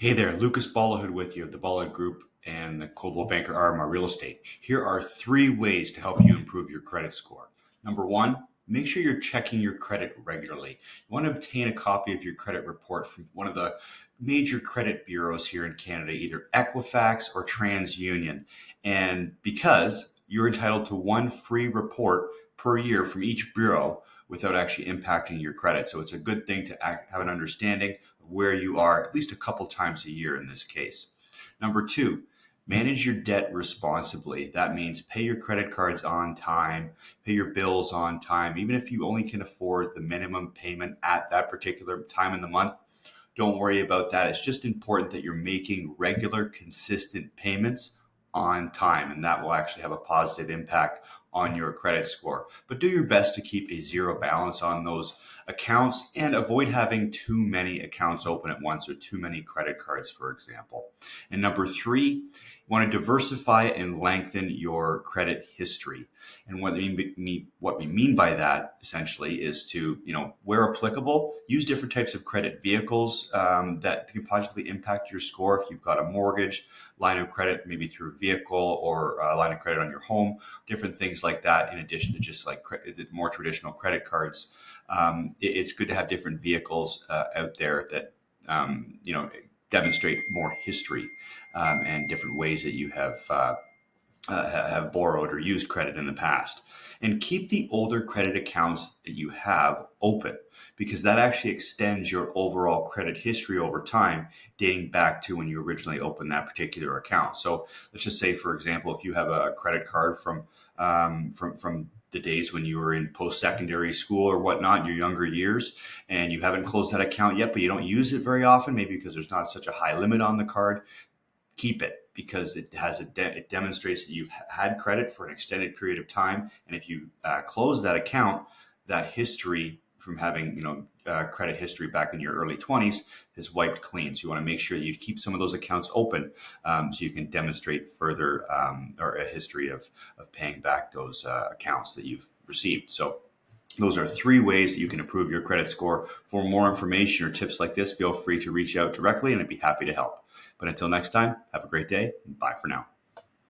Hey there, Lucas Bolahood with you of the Bolahood Group and the Coldwell Banker RMR Real Estate. Here are 3 ways to help you improve your credit score. Number one, make sure you're checking your credit regularly. You want to obtain a copy of your credit report from one of the major credit bureaus here in Canada, either Equifax or TransUnion. And because you're entitled to one free report per year from each bureau without actually impacting your credit. So it's a good thing to have an understanding where you are at least a couple times a year in this case. Number two, manage your debt responsibly. That means pay your credit cards on time, pay your bills on time, even if you only can afford the minimum payment at that particular time in the month. Don't worry about that. It's just important that you're making regular, consistent payments on time, and that will actually have a positive impact on your credit score. But do your best to keep a zero balance on those accounts and avoid having too many accounts open at once or too many credit cards, for example. And number three, you want to diversify and lengthen your credit history. And what we mean by that essentially is to, where applicable, use different types of credit vehicles that can positively impact your score. If you've got a mortgage, line of credit, maybe through a vehicle or a line of credit on your home, different things like that, in addition to just like the more traditional credit cards. It's good to have different vehicles out there that, demonstrate more history and different ways that you have borrowed or used credit in the past. And keep the older credit accounts that you have open, because that actually extends your overall credit history over time, dating back to when you originally opened that particular account. So let's just say, for example, if you have a credit card from the days when you were in post-secondary school or whatnot in your younger years, and you haven't closed that account yet, but you don't use it very often, maybe because there's not such a high limit on the card, keep it, because it demonstrates that you've had credit for an extended period of time. And if you close that account, that history from having credit history back in your early 20s is wiped clean. So you want to make sure that you keep some of those accounts open, so you can demonstrate further or a history of paying back those accounts that you've received. So those are 3 ways that you can improve your credit score. For more information or tips like this, feel free to reach out directly and I'd be happy to help. But until next time, have a great day. Bye for now.